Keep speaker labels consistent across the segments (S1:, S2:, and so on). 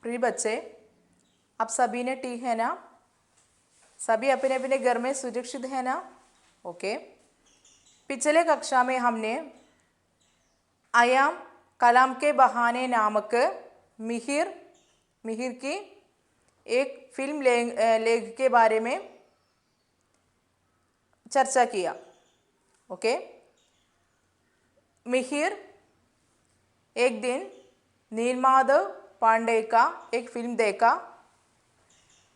S1: प्रिय बच्चे, आप सभी ने ठीक है ना? सभी अपने अपने घर में सुरक्षित है ना? ओके। पिछले कक्षा में हमने आयाम कलाम के बहाने नामक मिहिर मिहिर की एक फिल्म लेख के बारे में चर्चा किया। ओके। मिहिर एक दिन नीलमाधव पांडे का एक फिल्म देखा।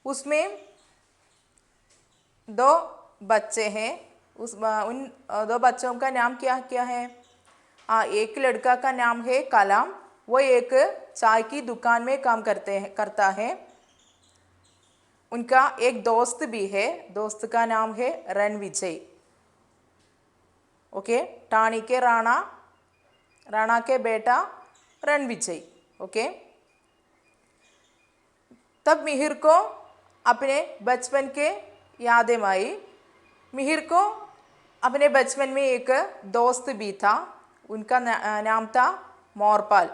S1: उसमें दो बच्चे हैं। उन दो बच्चों का नाम क्या क्या है? एक लड़का का नाम है कलाम, वो एक चाय की दुकान में काम करता है। उनका एक दोस्त भी है, दोस्त का नाम है रणविजय। ओके, टाणी के राणा के बेटा रणविजय। ओके। तब मिहिर को अपने बचपन के यादें आई। मिहिर को अपने बचपन में एक दोस्त भी था, उनका नाम था मोरपाल।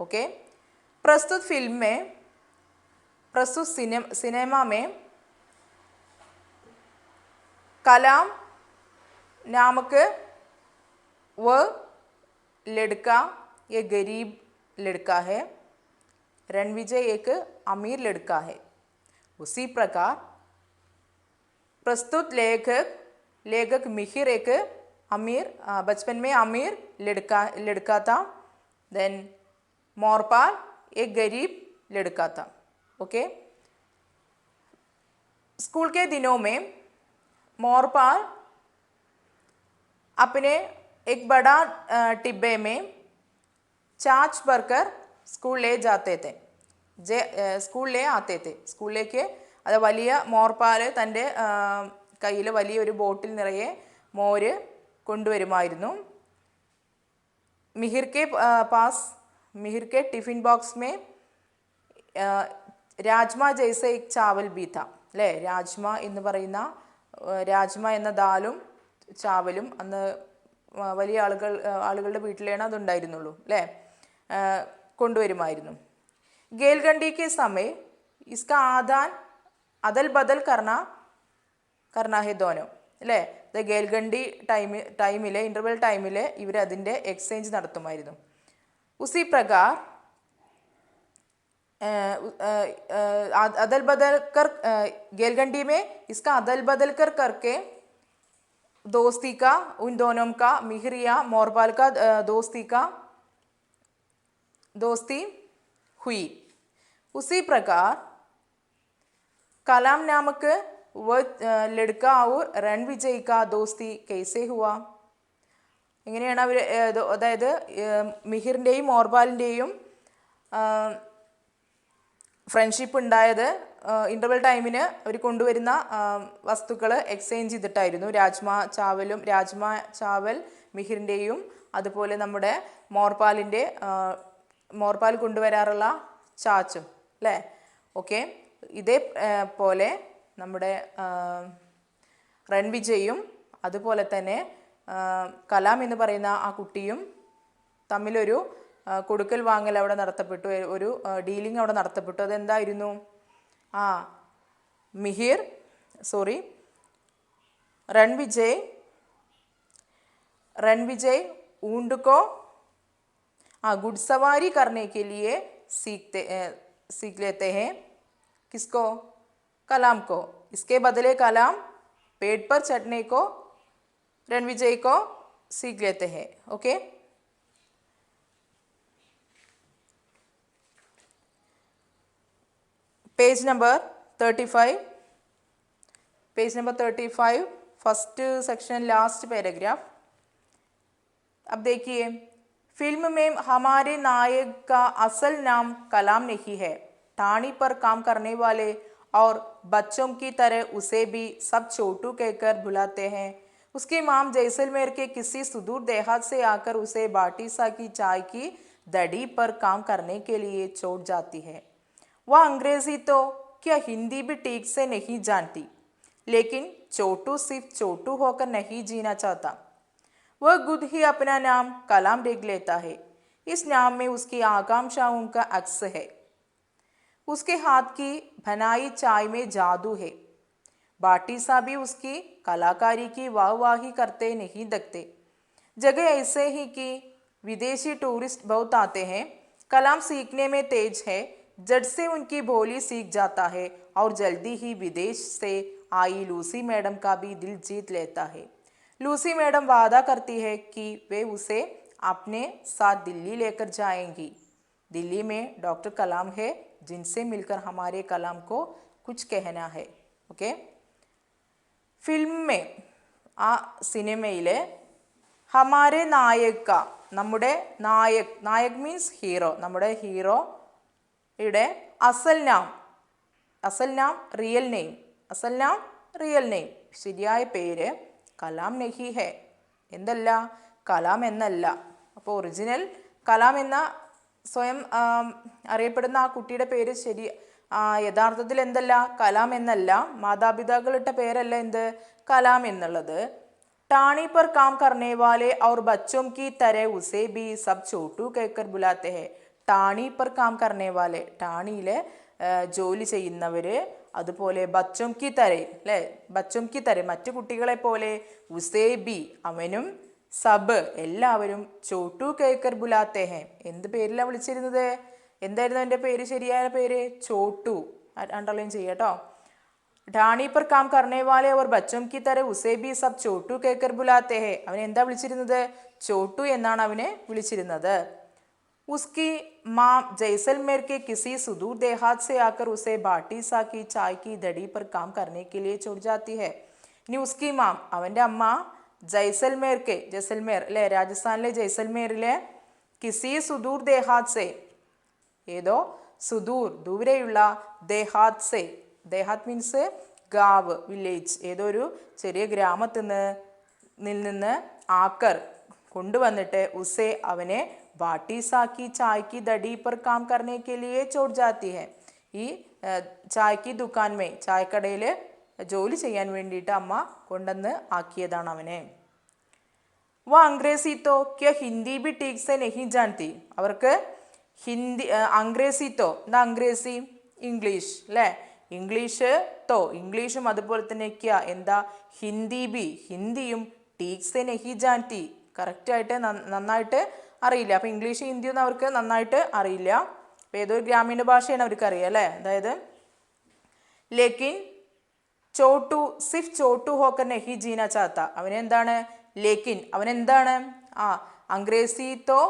S1: ओके। प्रस्तुत फिल्म में प्रस्तुत सिनेमा में कलाम नामक वह लड़का एक गरीब लड़का है, रणविजय एक अमीर लड़का है। उसी प्रकार प्रस्तुत लेखक मिहिर एक बचपन में अमीर लड़का था। देन मोरपाल एक गरीब लड़का था। ओके। स्कूल के दिनों में मोरपाल अपने एक बड़ा टिब्बे में छाछ भरकर स्कूल ले जाते थे, സ്കൂൾ ले आते थे। സ്കൂളിലേക്ക് അത് വലിയ മോർപ്പാൽ തൻ്റെ കയ്യിൽ വലിയൊരു ബോട്ടിൽ നിറയെ മോര് കൊണ്ടുവരുമായിരുന്നു। मिहिर के टिफिन बॉक्स में രാജ്മ ജൈസ एक चावल भी था അല്ലേ? രാജ്മ എന്ന് പറയുന്ന രാജ്മ എന്ന ദാലും ചാവലും അന്ന് വലിയ ആളുകളുടെ വീട്ടിലാണ് അതുണ്ടായിരുന്നുള്ളൂ അല്ലേ? കൊണ്ടുവരുമായിരുന്നു। गेलगंडी के समय इसका आदान अदल बदल करना है दोनों അല്ലേ? ഗേൽഗണ്ടി ടൈമിലെ ഇൻ്റർവെൽ ടൈമിൽ ഇവർ അതിൻ്റെ എക്സ്ചേഞ്ച് നടത്തുമായിരുന്നു। उसी प्रकार अदल बदल कर गेलगंडी में इसका अदल बदल करके दोस्ती का उन दोनों का मिहिर या मोरपाल का दोस्ती हुई। उसी प्रकार कलाम नामक वह लड़का और रणविजय का दोस्ती कैसे हुआ? എങ്ങനെയാണ് അവർ, അതായത് മിഹിറിൻ്റെയും മോർപാലിൻ്റെയും ഫ്രണ്ട്ഷിപ്പ് ഉണ്ടായത് ഇൻ്റർവെൽ ടൈമിന് അവർ കൊണ്ടുവരുന്ന വസ്തുക്കൾ എക്സ്ചേഞ്ച് ചെയ്തിട്ടായിരുന്നു. രാജ്മ ചാവൽ മിഹിറിൻ്റെയും അതുപോലെ നമ്മുടെ മോർപാൽ കൊണ്ടുവരാറുള്ള ചാച്ചും അല്ലേ? ഓക്കെ. ഇതേപോലെ നമ്മുടെ रणविജയും അതുപോലെ തന്നെ കലാം എന്ന് പറയുന്ന ആ കുട്ടിയും തമ്മിലൊരു കൊടുക്കൽ വാങ്ങൽ അവിടെ നടത്തപ്പെട്ടു, ഒരു ഡീലിംഗ് അവിടെ നടത്തപ്പെട്ടു. അതെന്തായിരുന്നു? रणविजय ऊंट को घुड़सवारी करने के लिए सीख लेते हैं। किसको? कलाम को। इसके बदले कलाम पेड़ पर चढ़ने को रणविजय को सीख लेते हैं। Okay. Page number 35 first section last paragraph. अब देखिए, फिल्म में हमारे नायक का असल नाम कलाम नहीं है। टाणी पर काम करने वाले और बच्चों की तरह उसे भी सब छोटू कहकर बुलाते हैं। उसकी माम जैसलमेर के किसी सुदूर देहात से आकर उसे बाटीसा की चाय की दड़ी पर काम करने के लिए छोड़ जाती है। वह अंग्रेजी तो क्या हिंदी भी ठीक से नहीं जानती, लेकिन छोटू सिर्फ छोटू होकर नहीं जीना चाहता। वह खुद ही अपना नाम कलाम रख लेता है। इस नाम में उसकी आकांक्षाओं का अक्स है। उसके हाथ की बनाई चाय में जादू है। बाटी सा भी उसकी कलाकारी की वाहवाही करते नहीं दिखते। जगह ऐसे ही कि विदेशी टूरिस्ट बहुत आते हैं। कलाम सीखने में तेज है, जट से उनकी बोली सीख जाता है और जल्दी ही विदेश से आई लूसी मैडम का भी दिल जीत लेता है। लूसी मैडम वादा करती है कि वे उसे अपने साथ दिल्ली लेकर जाएंगी। दिल्ली में डॉक्टर कलाम है, जिनसे मिलकर हमारे कलाम को कुछ कहना है. ഓക്കെ, ഫിലിമേ ആ സിനിമയിലെ ഹമാരെ നായക, നമ്മുടെ നായക് മീൻസ് ഹീറോ, നമ്മുടെ ഹീറോയുടെ അസൽ നാം റിയൽ നെയിം ശരിയായ പേര് കലാം നഹി ഹെ, എന്തല്ല, കലാം എന്നല്ല. അപ്പോൾ ഒറിജിനൽ കലാം എന്ന സ്വയം അറിയപ്പെടുന്ന ആ കുട്ടിയുടെ പേര് യഥാർത്ഥത്തിൽ എന്തല്ല, കലാം എന്നല്ല. മാതാപിതാക്കളിട്ട പേരല്ല എന്ത്, കലാം എന്നുള്ളത്. ടാണി पर काम करने वाले और बच्चों की तरह उसे भी सब छोटू कहकर बुलाते हैं. ടാണി पर काम करने वाले, ടാണിയിലെ ജോലി ചെയ്യുന്നവര്, അതുപോലെ ബച്ചോം കി തര അല്ലേ, ബച്ചോം കി തര മറ്റു കുട്ടികളെ പോലെ, ഉസേ ബി അവനും, സബ് എല്ലാവരും, ചോട്ടു കേക്കർ ബുലാത്തെ ഹെ എന്ത് പേരിലാണ് വിളിച്ചിരുന്നത്, എന്തായിരുന്നു എൻ്റെ പേര്, ശരിയായ പേര് ചോട്ടു, അണ്ടർലൈൻ ചെയ്യട്ടോ. ടാണി पर काम करने वाले और बच्चों की तरह उसे भी सब छोटू कहकर बुलाते हैं. അവനെ എന്താ വിളിച്ചിരുന്നത്, ചോട്ടു എന്നാണ് അവനെ വിളിച്ചിരുന്നത്. उसकी माँ जैसलमेर के किसी सुदूर देहात से आकर उसे बाटी सा की चाय की दड़ी पर काम करने के लिए छोड़ जाती है. ഇനി ഉസ്കി മാം അവൻ്റെ അമ്മ ജൈസൽമേർ അല്ലെ, രാജസ്ഥാനിലെ ജൈസൽമേറിലെ കിസി സുദൂർ ദേഹാത് സെ, ഏതോ സുദൂർ ദൂരെയുള്ള, ദേഹാത് മീൻസ് ഗാവ് വില്ലേജ്, ഏതോ ഒരു ചെറിയ ഗ്രാമത്തിൽ നിന്ന് ആക്കർ കൊണ്ടുവന്നിട്ട് ഉസേ അവനെ ബാട്ടി സാക്കി ചായക്ക് ദടി पर काम करने के लिए छोड़ जाती है. ഈ ചായക്ക് ദുക്കാൻമേ, ചായക്കടയിൽ ജോലി ചെയ്യാൻ വേണ്ടിയിട്ട് അമ്മ കൊണ്ടുവന്ന് ആക്കിയതാണ് അവനെ. वो अंग्रेजी तो क्या हिंदी भी ठीक से नहीं जानती. അവർക്ക് ഹിന്ദി അംഗ്രേസിത്തോ, എന്താ അംഗ്രേസി, ഇംഗ്ലീഷ് അല്ലേ, ഇംഗ്ലീഷും അതുപോലെ തന്നെ ക്യാ എന്താ, ഹിന്ദിയും ടീക് സെ നഹി ജാൻതി കറക്റ്റായിട്ട് നന്നായിട്ട് അറിയില്ല. അപ്പം ഇംഗ്ലീഷ് ഹിന്ദിയൊന്നും അവർക്ക് നന്നായിട്ട് അറിയില്ല. അപ്പം ഏതൊരു ഗ്രാമീണ ഭാഷയാണ് അവർക്ക് അറിയാം അല്ലേ. അതായത് ലേക്കിൻ സിഫ് ചോട്ടു ഹോക്കർ നഹി ജീന ചാത്ത, അവനെന്താണ്, ലേക്കിൻ അവനെന്താണ്, അംഗ്രേസി തോ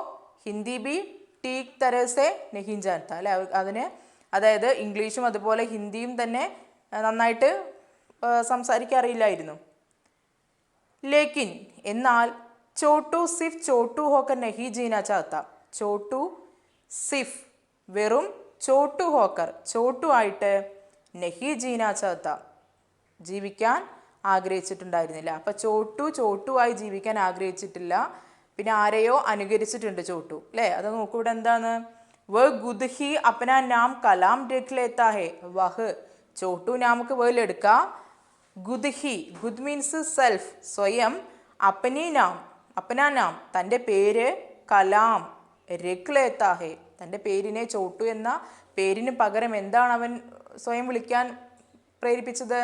S1: ഹിന്ദി ബി ടീക് തരസെ നഹി ജാൻത അല്ലെ, അതായത് ഇംഗ്ലീഷും അതുപോലെ ഹിന്ദിയും തന്നെ നന്നായിട്ട് സംസാരിക്കാൻ അറിയില്ലായിരുന്നു. ലേക്കിൻ എന്നാൽ ചോട്ടു സിഫ് ചോട്ടു ഹോക്കർ നഹി ജീന ചാത്ത, ചോട്ടു സിഫ് വെറും, ചോട്ടു ഹോക്കർ ചോട്ടു ആയിട്ട്, നഹി ജീന ചാത്ത ജീവിക്കാൻ ആഗ്രഹിച്ചിട്ടുണ്ടായിരുന്നില്ല. അപ്പം ചോട്ടു ആയി ജീവിക്കാൻ ആഗ്രഹിച്ചിട്ടില്ല. പിന്നെ ആരെയോ അനുകരിച്ചിട്ടുണ്ട് ചോട്ടു അല്ലേ. അത് നോക്കൂ, ഇവിടെ എന്താണ്, വഹ് ഖുദ് ഹി അപ്നാ നാം കലാം രഖ് ലേത്താ ഹെ, വഹ് ചോട്ടു നാമക്ക് വേൽ എടുക്കുക, ഗുദ് മീൻസ് സെൽഫ്, സ്വയം, അപ്നാ നാം തൻ്റെ പേര്, കലാം രഖ് ലേത്താ ഹെ തൻ്റെ പേരിനെ, ചോട്ടു എന്ന പേരിന് പകരം എന്താണ് അവൻ സ്വയം വിളിക്കാൻ പ്രേരിപ്പിച്ചത്,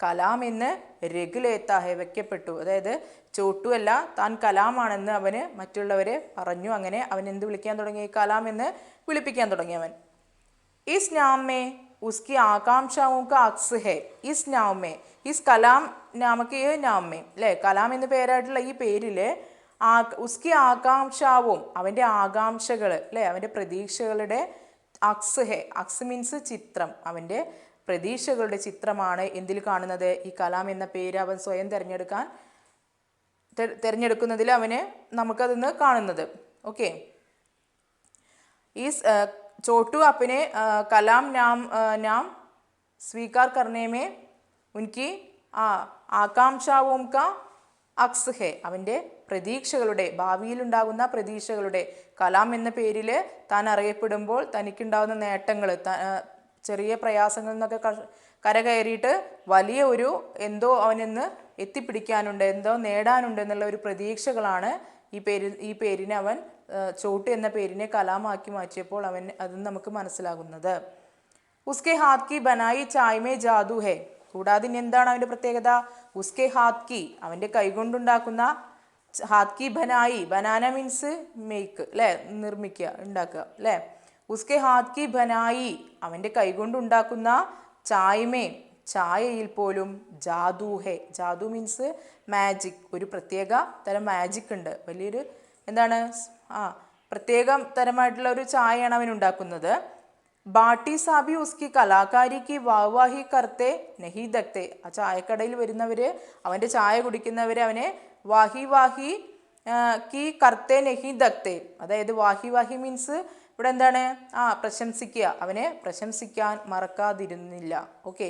S1: കലാം എന്ന് രഖ് ലേത്താ ഹെ വെക്കപ്പെട്ടു. അതായത് ചോട്ടു അല്ല താൻ കലാമാണെന്ന് അവന് മറ്റുള്ളവരെ പറഞ്ഞു. അങ്ങനെ അവൻ എന്ത് വിളിക്കാൻ തുടങ്ങി, കലാം എന്ന് വിളിപ്പിക്കാൻ തുടങ്ങി അവൻ. ഇസ് നാം മേ ഉസ്കി ആകാംക്ഷാവും കാ അക്സ് ഹെ, ഇസ് കലാം നാമക്ക് യേ നാം മേ അല്ലേ, കലാം എന്ന പേരായിട്ടുള്ള ഈ പേരില് ഉസ്കി ആകാംക്ഷാവും അവൻ്റെ ആകാംക്ഷകൾ അല്ലേ, അവൻ്റെ പ്രതീക്ഷകളുടെ, അക്സ് മീൻസ് ചിത്രം, അവൻ്റെ പ്രതീക്ഷകളുടെ ചിത്രമാണ് എന്തിൽ കാണുന്നത്, ഈ കലാം എന്ന പേര് അവൻ സ്വയം തിരഞ്ഞെടുക്കുന്നതിൽ നമുക്കതിന്ന് കാണുന്നത്. ഓക്കെ, ഈ छोटू अपने कलाम नाम स्वीकार करने में उनकी ആകാംക്ഷാവോं का അക്സ് ഹെ അവൻ്റെ പ്രതീക്ഷകളുടെ, ഭാവിയിലുണ്ടാകുന്ന പ്രതീക്ഷകളുടെ, കലാം എന്ന പേരിൽ താൻ അറിയപ്പെടുമ്പോൾ തനിക്കുണ്ടാകുന്ന നേട്ടങ്ങൾ, ചെറിയ പ്രയാസങ്ങളിൽ നിന്നൊക്കെ കരകയറിയിട്ട് വലിയ ഒരു എന്തോ അവനെന്ന് എത്തിപ്പിടിക്കാനുണ്ട്, എന്തോ നേടാനുണ്ട് എന്നുള്ള ഒരു പ്രതീക്ഷകളാണ് ഈ പേരിനെ അവൻ, ചോട്ടു എന്ന പേരിനെ കലാമാക്കി മാറ്റിയപ്പോൾ അത് നമുക്ക് മനസ്സിലാകുന്നത്. ഉസ്കെ ഹാത്ത് കി ബനായി ചായ് മേ ജാദു ഹെ. കൂടാതെ ഇനി എന്താണ് അവൻ്റെ പ്രത്യേകത? ഉസ്കെ ഹാത്ത് കി, അവൻ്റെ കൈകൊണ്ടുണ്ടാക്കുന്ന, ഹാത്ത് കി ബനായി, ബനാന മീൻസ് മേക്ക് അല്ലേ, നിർമ്മിക്കുക, ഉണ്ടാക്കുക അല്ലേ. ഉസ്കെ ഹാത്ത് കി ബനായി, അവൻ്റെ കൈകൊണ്ടുണ്ടാക്കുന്ന, ചായ്മേ, ചായയിൽ പോലും, ജാദു ഹെ. ജാദു മീൻസ് മാജിക്, ഒരു പ്രത്യേക തരം മാജിക് ഉണ്ട്, വലിയൊരു എന്താണ് പ്രത്യേകം തരമായിട്ടുള്ള ഒരു ചായയാണ് അവൻ ഉണ്ടാക്കുന്നത്. ബാട്ടി സാബി ഉസ്കി കലാകാരിക്ക് വാഹ്വാഹി കർത്തെ നഹി ദക്തെ. ആ ചായക്കടയിൽ വരുന്നവർ, അവൻ്റെ ചായ കുടിക്കുന്നവർ അവനെ വാഹി വാഹി കി കർത്തെ നഹി ദക്തെ. അതായത് വാഹി വാഹി മീൻസ് ഇവിടെ എന്താണ്? പ്രശംസിക്കുക, അവനെ പ്രശംസിക്കാൻ മറക്കാതിരുന്നില്ല. ഓക്കെ,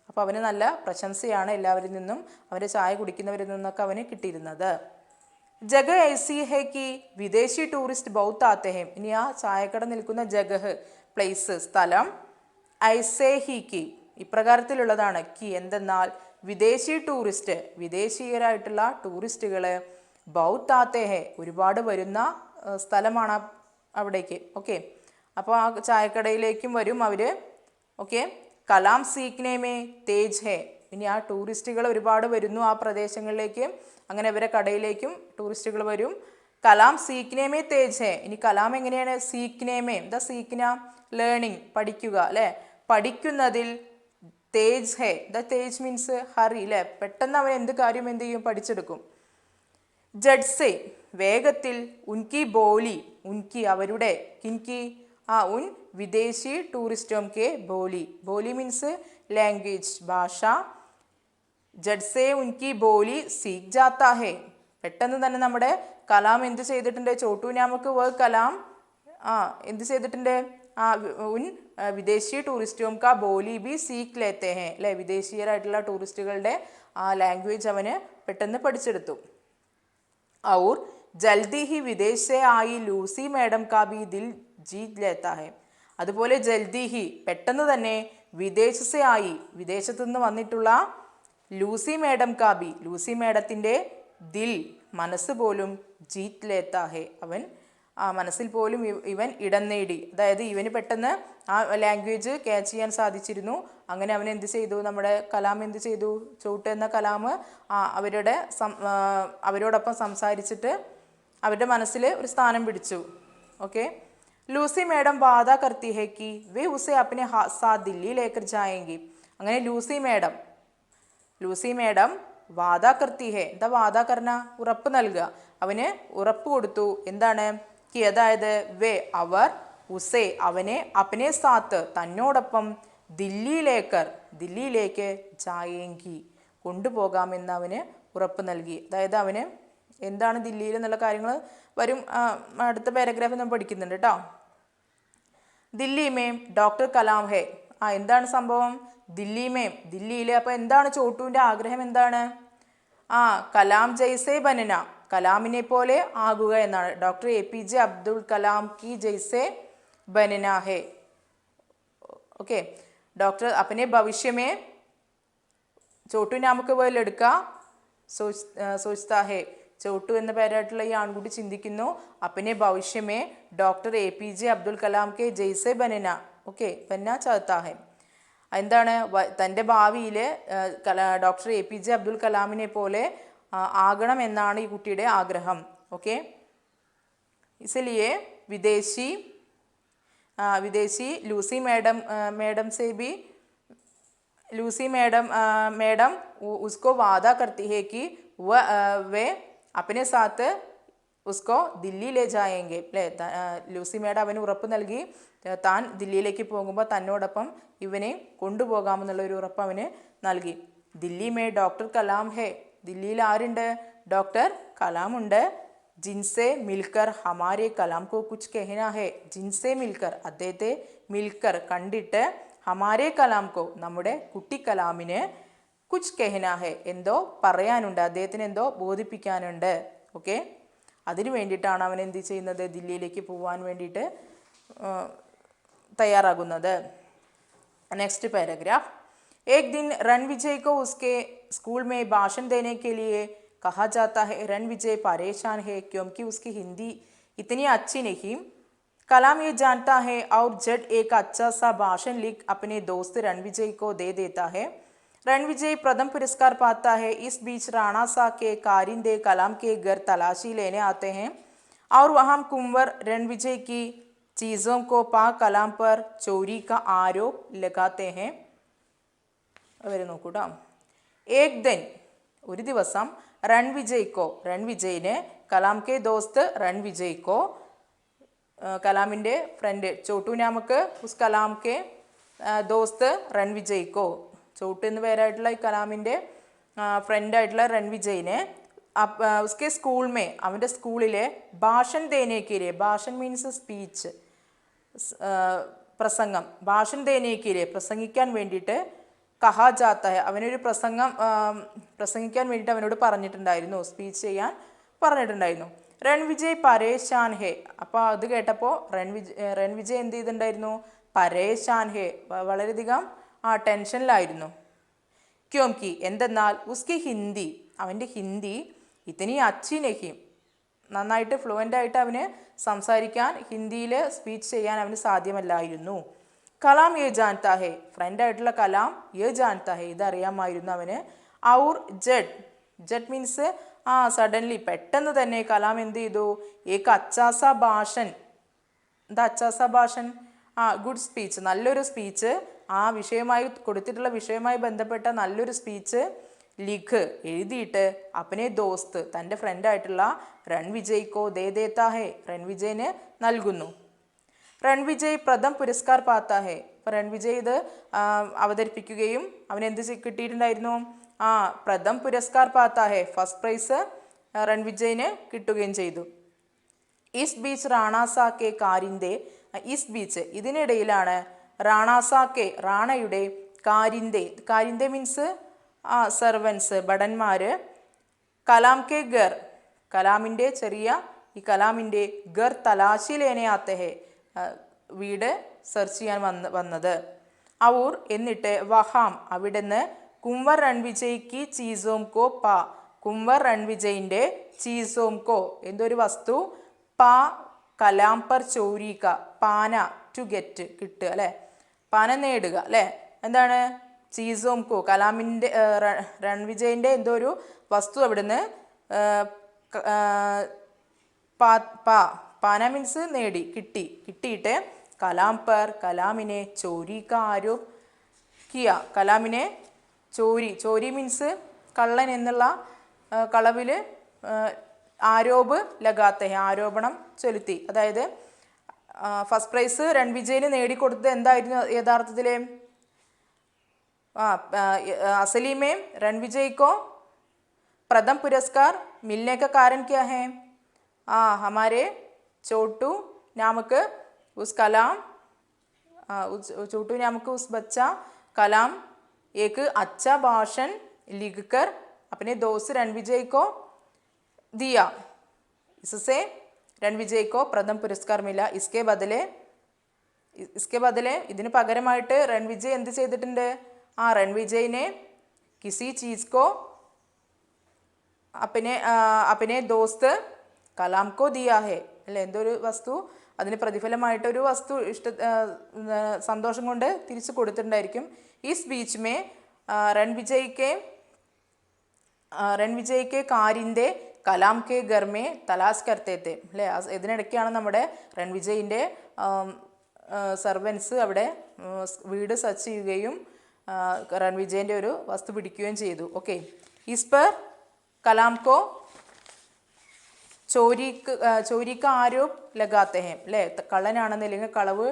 S1: അപ്പോൾ അവന് നല്ല പ്രശംസയാണ് എല്ലാവരിൽ നിന്നും, അവൻ്റെ ചായ കുടിക്കുന്നവരിൽ നിന്നൊക്കെ അവന് കിട്ടിയിരുന്നത്. ജഗ ഐസി ഹെ കി വിദേശി ടൂറിസ്റ്റ് ബൗത്ത് ആത്തെ ഹെ. ഇനി ആ ചായക്കട നിൽക്കുന്ന ജഗഹ്, പ്ലേസ്, സ്ഥലം, ഐസേ ഹി കി, ഇപ്രകാരത്തിലുള്ളതാണ്. കി എന്തെന്നാൽ വിദേശി ടൂറിസ്റ്റ്, വിദേശീയരായിട്ടുള്ള ടൂറിസ്റ്റുകൾ, ബൗത്ത് ആത്തെ ഹെ, ഒരുപാട് വരുന്ന സ്ഥലമാണ് അവിടേക്ക്. ഓക്കെ, അപ്പോൾ ആ ചായക്കടയിലേക്കും വരും അവർ. ഓക്കെ, കലാം സീഖ്നെ മേ തേജ് ഹെ. ഇനി ആ ടൂറിസ്റ്റുകൾ ഒരുപാട് വരുന്നു ആ പ്രദേശങ്ങളിലേക്ക്, അങ്ങനെ അവരെ കടയിലേക്കും ടൂറിസ്റ്റുകൾ വരും. കലാം സീഖ്നെ മേ തേജ് ഹെ. ഇനി കലാം എങ്ങനെയാണ്? സീഖ്നെ മേ, എന്താ സീഖ്ന? ലേണിംഗ്, പഠിക്കുക അല്ലേ. പഠിക്കുന്നതിൽ തേജ് ഹെ, ദ തേജ് മീൻസ് ഹറി അല്ലേ, പെട്ടെന്ന് അവൻ എന്ത് കാര്യം എന്ത് ചെയ്യും? പഠിച്ചെടുക്കും. ജഡ്സെ, വേഗത്തിൽ. ഉൻകി ബോലി, ഉൻകി അവരുടെ, കിൻകി ഉൻ വിദേശി ടൂറിസ്റ്റോം കെ ബോലി. ബോലി മീൻസ് ലാംഗ്വേജ്, ഭാഷ. ജഡ്സെ ഉൻകി ബോലി സീഖ് ജാത്ത ഹെ. പെട്ടെന്ന് തന്നെ നമ്മുടെ കലാം എന്ത് ചെയ്തിട്ടുണ്ട്? ചോട്ടു നാമക്ക് വ കലാം എന്ത് ചെയ്തിട്ടുണ്ട്? ഉൻ വിദേശി ടൂറിസ്റ്റോം കാ ബോലി ബി സീഖ് ലേത്തെ ഹെ അല്ലേ, വിദേശീയരായിട്ടുള്ള ടൂറിസ്റ്റുകളുടെ ആ ലാംഗ്വേജ് അവന് പെട്ടെന്ന് പഠിച്ചെടുത്തു. ഔർ ജൽദി ഹി വിദേശ ആയി ലൂസി മേഡം കാ ബി ദിൽ ജീത് ലേത്താ ഹെ. അതുപോലെ ജൽദി ഹി, പെട്ടെന്ന് തന്നെ, വിദേശസെ ആയി, വിദേശത്തു നിന്ന് വന്നിട്ടുള്ള, ലൂസി മേഡം കാ ബി, ലൂസി മേഡത്തിൻ്റെ ദിൽ, മനസ്സ് പോലും, ജീത് ലേത്താ ഹെ, അവൻ ആ മനസ്സിൽ പോലും ഇവൻ ഇടം നേടി. അതായത് ഇവന് പെട്ടെന്ന് ആ ലാംഗ്വേജ് ക്യാച്ച് ചെയ്യാൻ സാധിച്ചിരുന്നു. അങ്ങനെ അവൻ എന്ത് ചെയ്തു? നമ്മുടെ കലാം എന്ത് ചെയ്തു? ചോട്ട് എന്ന കലാം അവരോടൊപ്പം സംസാരിച്ചിട്ട് അവരുടെ മനസ്സിൽ ഒരു സ്ഥാനം പിടിച്ചു. ഓക്കെ, ലൂസി മേഡം വാദ കർത്തി ഹെ കി വേ ഉസെ അപ്നെ സാത്ത് ദില്ലി ലേക്കർ ജായേങ്കി. അങ്ങനെ ലൂസി മേഡം വാദ കർത്തി ഹെ, എന്താ വാദ കർന? ഉറപ്പ് നൽകുക. അവന് ഉറപ്പ് കൊടുത്തു. എന്താണ്? കി, അതായത് വേ അവർ, ഉസെ അവനെ, അപ്നെ സാത്ത് തന്നോടൊപ്പം, ദില്ലിയിലേക്ക് ജായേങ്കി കൊണ്ടുപോകാമെന്ന് അവന് ഉറപ്പ് നൽകി. അതായത് അവന് എന്താണ് ദില്ലിയിൽ എന്നുള്ള കാര്യങ്ങൾ വരും അടുത്ത പാരഗ്രാഫിൽ നമ്മൾ പഠിക്കുന്നുണ്ട് കേട്ടോ. ദില്ലി മേം ഡോക്ടർ കലാം ഹെ. എന്താണ് സംഭവം? ദില്ലി മേം, ദില്ലിയിൽ. അപ്പോൾ എന്താണ് ചോട്ടുവിൻ്റെ ആഗ്രഹം? എന്താണ്? കലാം ജയ്സെ ബനന, കലാമിനെ പോലെ ആകുക എന്നാണ്. ഡോക്ടർ APJ അബ്ദുൽ കലാം की जैसे बनना है. ओके, डॉक्टर अपने भविष्य में ചോട്ടു നമുക്ക് പോലെ എടുക്കുക സോച്ച്താ ഹെ. ചോട്ടു എന്ന പേരായിട്ടുള്ള ഈ ആൺകുട്ടി ചിന്തിക്കുന്നു, അപ്പനെ ഭവിഷ്യമേ ഡോക്ടർ APJ അബ്ദുൽ കലാം കെ ജയ്സെ ബനന. ഓക്കെ, ബന്ന ചാഹത്താ ഹെ. എന്താണ്? തൻ്റെ ഭാവിയിൽ ഡോക്ടർ APJ അബ്ദുൽ കലാമിനെ പോലെ ആകണം എന്നാണ് ഈ കുട്ടിയുടെ ആഗ്രഹം. ഓക്കെ, इसलिए विदेशी लूसी मैडम उसको वादा करती है कि वे अपने साथ उसको ദില്ലി ലേ ജായേങ്കെ അല്ലേ. ലൂസി മേഡം അവന് ഉറപ്പ് നൽകി താൻ ദില്ലിയിലേക്ക് പോകുമ്പോൾ തന്നോടൊപ്പം ഇവനെ കൊണ്ടുപോകാമെന്നുള്ള ഒരു ഉറപ്പ് അവന് നൽകി. ദില്ലി മേ ഡോക്ടർ കലാം ഹെ, ദില്ലിയിൽ ആരുണ്ട്? ഡോക്ടർ കലാം ഉണ്ട്. ജിൻസെ മിൽക്കർ ഹമാരെ കലാം കോ കുച്ച് കഹന ഹെ, ജിൻസെ മിൽക്കർ അദ്ദേഹത്തെ മിൽക്കർ കണ്ടിട്ട്, ഹമാരെ കലാം കോ നമ്മുടെ കുട്ടി കലാമിന്, കുച്ച് കഹന ഹെ എന്തോ പറയാനുണ്ട്, അദ്ദേഹത്തിന് എന്തോ ബോധിപ്പിക്കാനുണ്ട്. ഓക്കെ, അതിനു വേണ്ടിയിട്ടാണ് അവൻ എന്ത് ചെയ്യുന്നത്? ദില്ലിയിലേക്ക് പോകാൻ വേണ്ടിയിട്ട് തയ്യാറാകുന്നത്. Next paragraph. एक दिन रणविजय को उसके स्कूल में भाषण देने के लिए कहा जाता है. रणविजय परेशान है क्योंकि उसकी हिंदी इतनी अच्छी नहीं. कलाम ये जानता है और जट एक अच्छा सा भाषण लिख अपने दोस्त रणविजय को दे देता है। रणविजय प्रथम पुरस्कार पाता है। इस बीच राणा सा के कारिंदे कलाम के घर तलाशी लेने आते हैं और वहाँ कुंवर रणविजय की चीज़ों को पा कलाम पर चोरी का आरोप लगाते हैं। അവർ നോക്കൂട്ടോ. एक दिन ഒരു ദിവസം रणविजयने कलाम के दोस्त रणविजय को कलामिൻ്റെ ഫ്രണ്ട് ചോട്ടു നാമക്ക് ഉസ് കലാം കെ ദോസ്ത് रणविजय को ചോട്ടു എന്ന് പേരായിട്ടുള്ള ഈ കലാമിൻ്റെ ഫ്രണ്ടായിട്ടുള്ള रणविजयने उसके स्कूल में അവൻ്റെ സ്കൂളിലെ ഭാഷൻ देने के लिए ഭാഷൻ മീൻസ് സ്പീച്ച് പ്രസംഗം ഭാഷൻ देने के लिए പ്രസംഗിക്കാൻ വേണ്ടിയിട്ട് കഹാ ജാത്ത ഹെ അവനൊരു പ്രസംഗിക്കാൻ വേണ്ടിയിട്ട് അവനോട് പറഞ്ഞിട്ടുണ്ടായിരുന്നു, സ്പീച്ച് ചെയ്യാൻ പറഞ്ഞിട്ടുണ്ടായിരുന്നു. रणविजय പരേശാൻ ഹെ. അപ്പോൾ അത് കേട്ടപ്പോൾ रणविजय എന്ത് ചെയ്തിട്ടുണ്ടായിരുന്നു? പരേശാൻ ഹെ, വളരെയധികം ടെൻഷനിലായിരുന്നു. ക്യോംകി എന്തെന്നാൽ ഉസ്കി ഹിന്ദി അവൻ്റെ ഹിന്ദി ഇത്തിനി അച്ചി നഹി നന്നായിട്ട് ഫ്ലുവൻ്റായിട്ട് അവന് സംസാരിക്കാൻ ഹിന്ദിയിൽ സ്പീച്ച് ചെയ്യാൻ അവന് സാധ്യമല്ലായിരുന്നു. കലാം യേ ജാൻതാ ഹെ ഫ്രണ്ടായിട്ടുള്ള കലാം യേ ജാൻതാ ഹെ ഇതറിയാമായിരുന്നു അവന്. ഔർ ജഡ് മീൻസ് സഡൻലി പെട്ടെന്ന് തന്നെ കലാം എന്ത് ചെയ്തു? ഏക്ക് അച്ചാസ ഭാഷൻ. എന്താ അച്ചാസ ഭാഷൻ? ഗുഡ് സ്പീച്ച്, നല്ലൊരു സ്പീച്ച്, ആ വിഷയമായി കൊടുത്തിട്ടുള്ള വിഷയവുമായി ബന്ധപ്പെട്ട നല്ലൊരു സ്പീച്ച് ലിഖ് എഴുതിയിട്ട് അപ്പനെ ദോസ്ത് തൻ്റെ ഫ്രണ്ടായിട്ടുള്ള रणविजयക്കോ ദേ ദേത്താ ഹെ रणविजयന് നൽകുന്നു. रणविजय പ്രഥം പുരസ്കാർ പാത്താ ഹെ. അപ്പോൾ रणविजय ഇത് അവതരിപ്പിക്കുകയും അവന് എന്ത് കിട്ടിയിട്ടുണ്ടായിരുന്നു? പ്രഥം പുരസ്കാർ പാത്താ ഹെ, ഫസ്റ്റ് പ്രൈസ് रणविजयന് കിട്ടുകയും ചെയ്തു. ഈസ് ബീച്ച് റാണാസാ കെ കാരിന്ദേ. ഈസ് ബീച്ച് ഇതിനിടയിലാണ് റാണാസാ കെ റാണയുടെ കാരിന്ദേ മീൻസ് സെർവൻസ് ഭടന്മാർ കലാം കെ ഗർ കലാമിൻ്റെ ഈ കലാമിൻ്റെ ഗർ തലാശി ലേനെ ആത്തെ ഹെ വീട് സെർച്ച് ചെയ്യാൻ വന്നത്. ഔർ എന്നിട്ട് വഹാം അവിടുന്ന് കുംവർ रणविजयക്ക് ചീസോം കോ പാ കുംവർ रणविजयൻ്റെ ചീസോം കോ എന്തൊരു വസ്തു പാ കലാം പർ ചോരിക പാന ടു ഗെറ്റ് കിട്ടുക അല്ലേ, പാന നേടുക അല്ലേ. എന്താണ് ചീസോം കോ കലാമിൻ്റെ रणविजयൻ്റെ എന്തോ ഒരു വസ്തു അവിടുന്ന് പാന മീൻസ് നേടി കിട്ടിയിട്ട് കലാം പർ കലാമിനെ ചോരി കാ ആരോപ് കിയ കലാമിനെ ചോരി മീൻസ് കള്ളൻ എന്നുള്ള കളവിൽ ആരോപ് ലഗാത്തെ ആരോപണം ചെലുത്തി. അതായത് ഫസ്റ്റ് പ്രൈസ് रणविजयന് നേടിക്കൊടുത്തത് എന്തായിരുന്നു യഥാർത്ഥത്തിൽ? असली में रणविजय को प्रथम पुरस्कार मिलने का कारण क्या है? हमारे छोटू नामक उस बच्चा कलाम एक अच्छा भाषण लिखकर अपने दोस्त रणविजय को दिया. इससे रणविजय को प्रथम पुरस्कार मिला. इसके बदले ഇതിന് പകരമായിട്ട് रणविजय എന്ത് ചെയ്തിട്ടുണ്ട്? रणविजयने किसी चीज़ को अपने दोस्त कलाम को दिया है അല്ലെ, എന്തൊരു വസ്തു അതിന് പ്രതിഫലമായിട്ടൊരു വസ്തു സന്തോഷം കൊണ്ട് തിരിച്ചു കൊടുത്തിട്ടുണ്ടായിരിക്കും. ഈ സ്പീച്ച് മേ रणविजय के കാരിന്ദേ കലാം കെ ഘർ മേ തലാശ് കർത്തേ തെ അല്ലേ. ഇതിനിടയ്ക്കാണ് നമ്മുടെ रणविजयൻ്റെ സർവൻസ് അവിടെ വീട് സെർച്ച് ചെയ്യുകയും रणविजयൻ്റെ ഒരു വസ്തു പിടിക്കുകയും ചെയ്തു. ഓക്കെ, ഇസ് പർ കലാം കോ ചോരിക്ക് ആരോപ് ലഗാത്തെ ഹെ അല്ലേ. കള്ളനാണെന്ന് അല്ലെങ്കിൽ കളവ്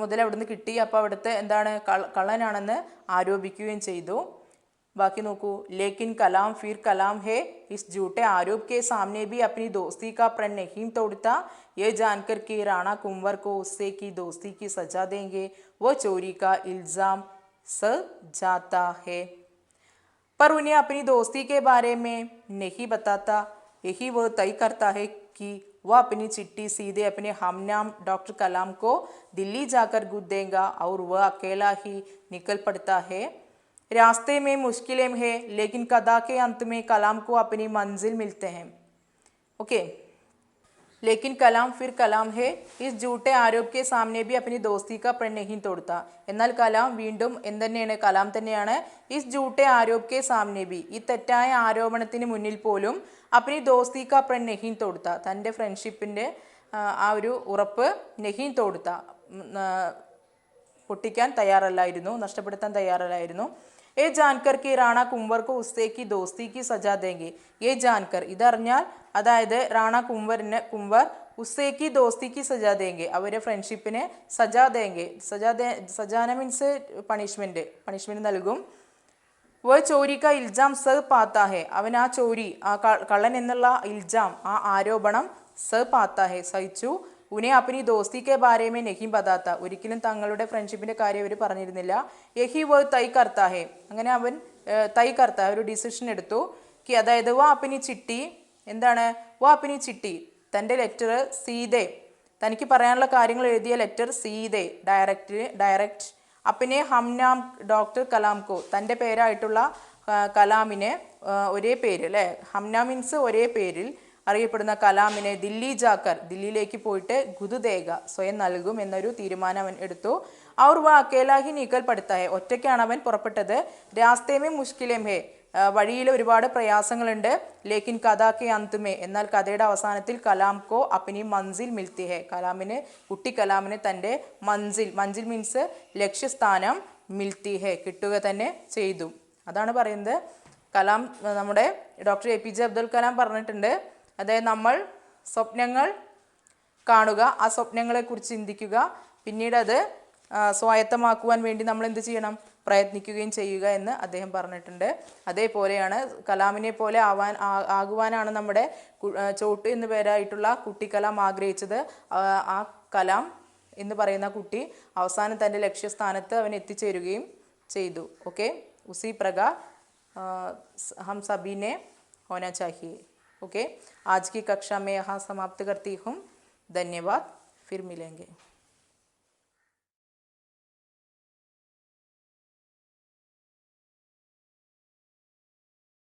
S1: മുതൽ അവിടുന്ന് കിട്ടി, അപ്പോൾ അവിടുത്തെ എന്താണ് കള്ളനാണെന്ന് ആരോപിക്കുകയും ചെയ്തു. ബാക്കി നോക്കൂ. ലേക്കിൻ കലാം ഫിർ കലാം ഹെ ഇസ് झूठे आरोप के सामने भी अपनी दोस्ती का प्रण नहीं तोड़ता. ये जानकर कि राणा कुंवर को उससे की दोस्ती की सजा देंगे वो चोरी का इल्ज़ाम सच जाता है, पर उन्हें अपनी दोस्ती के बारे में नहीं बताता. यही वह तय करता है कि वह अपनी चिट्ठी सीधे अपने हमनाम डॉक्टर कलाम को दिल्ली जाकर गुद देगा और वह अकेला ही निकल पड़ता है. रास्ते में मुश्किलें हैं लेकिन कदा के अंत में कलाम को अपनी मंजिल मिलते हैं. ओके, लेकिन कलाम फिर कलाം है इस झूठे आरोप के सामने भी अपनी दोस्ती का प्रण नहीं तोड़ता. എന്നാൽ കലാം വീണ്ടും എന്തുതന്നെയാണ്, കലാം തന്നെയാണ് ഇസ് झूठे आरोप के सामने भी, ഈ തെറ്റായ ആരോപണത്തിന് മുന്നിൽ പോലും अपनी दोस्ती का प्रण नहीं तोड़ता, തൻ്റെ ഫ്രണ്ട്ഷിപ്പിൻ്റെ ആ ഒരു ഉറപ്പ് നെഹീൻ തോടുത്ത, പൊട്ടിക്കാൻ തയ്യാറല്ലായിരുന്നു, നഷ്ടപ്പെടുത്താൻ തയ്യാറല്ലായിരുന്നു. ഏ ജാൻകർ കി റാണ കുംവർ കോ ഉസ്സേക്ക് ദോസ്തി കി സജാ ദേങ്കെ. ഏ ജാൻകർ ഇതറിഞ്ഞാൽ, അതായത് റാണ കുംവർ ഉസ്സേക്ക് ദോസ്തിക്ക് സജാ ദേങ്കെ, അവരെ ഫ്രണ്ട്ഷിപ്പിന് സജാ ദേങ്കെ, സജാന മീൻസ് പണിഷ്മെൻറ്റ് നൽകും. വോ ചോരി കാ ഇൽജാം സഹ് പാത്താ ഹെ, അവൻ ആ ചോരി, ആ കള്ളൻ എന്നുള്ള ഇൽജാം, ആ ആരോപണം സഹ് പാത്താ ഹെ, സഹിച്ചു. ഉനെ അപ്പനി ദോസ്തി കെ ബാരേമേ നെഹിം ബതാത്ത, ഒരിക്കലും തങ്ങളുടെ ഫ്രണ്ട്ഷിപ്പിൻ്റെ കാര്യം അവർ പറഞ്ഞിരുന്നില്ല. യഹി വോ തൈ കർത്താ ഹെ, അങ്ങനെ അവൻ തൈ കർത്താ, ഒരു ഡിസിഷൻ എടുത്തു. കി അതായത് വോ അപ്പനി ചിട്ടി, എന്താണ് വോ അപ്പനി ചിട്ടി, തൻ്റെ ലെറ്റർ സീതേ, തനിക്ക് പറയാനുള്ള കാര്യങ്ങൾ എഴുതിയ ലെറ്റർ സീതേ, ഡയറക്റ്റ് അപ്പിനെ ഹംനാം ഡോക്ടർ കലാം കോ, തൻ്റെ പേരായിട്ടുള്ള കലാമിനെ, ഒരേ പേര് അല്ലേ, ഹംനാ മീൻസ് ഒരേ പേരിൽ അറിയപ്പെടുന്ന കലാമിനെ ദില്ലി ജാക്കർ, ദില്ലിയിലേക്ക് പോയിട്ട് ഖുദ് സ്വയം നൽകും എന്നൊരു തീരുമാനം അവൻ എടുത്തു. അവർ വാ അക്കേലാഹി നീക്കൽ പടുത്താഹെ, ഒറ്റയ്ക്കാണ് അവൻ പുറപ്പെട്ടത്. രാസ്തേമേ മുഷ്കിലേം ഹേ, വഴിയിൽ ഒരുപാട് പ്രയാസങ്ങളുണ്ട്. ലേക്കിൻ കഥാക്കെ അന്തുമേ, എന്നാൽ കഥയുടെ അവസാനത്തിൽ കലാം കോ അപ്പനി മൻസിൽ മിൽത്തി ഹെ, കുട്ടി കലാമിന് തൻ്റെ മൻസിൽ മീൻസ് ലക്ഷ്യസ്ഥാനം, മിൽത്തി ഹെ കിട്ടുക തന്നെ ചെയ്തു. അതാണ് പറയുന്നത്. കലാം, നമ്മുടെ ഡോക്ടർ APJ അബ്ദുൽ കലാം പറഞ്ഞിട്ടുണ്ട്, അതായത് നമ്മൾ സ്വപ്നങ്ങൾ കാണുക, ആ സ്വപ്നങ്ങളെക്കുറിച്ച് ചിന്തിക്കുക, പിന്നീട് അത് സ്വായത്തമാക്കുവാൻ വേണ്ടി നമ്മൾ എന്ത് ചെയ്യണം, പ്രയത്നിക്കുകയും ചെയ്യുക എന്ന് അദ്ദേഹം പറഞ്ഞിട്ടുണ്ട്. അതേപോലെയാണ് കലാമിനെ പോലെ ആകുവാനാണ് നമ്മുടെ ചോട്ടു എന്നു പേരായിട്ടുള്ള കുട്ടി കലാം ആഗ്രഹിച്ചത്. ആ കലാം എന്ന് പറയുന്ന കുട്ടി അവസാനം തൻ്റെ ലക്ഷ്യസ്ഥാനത്ത് അവൻ എത്തിച്ചേരുകയും ചെയ്തു. ഓക്കെ, ഉസി പ്രകാർ हम सभी ने होना चाहिए. ओके, आज की कक्षा में यहाँ समाप्त करती हूँ. धन्यवाद, फिर मिलेंगे.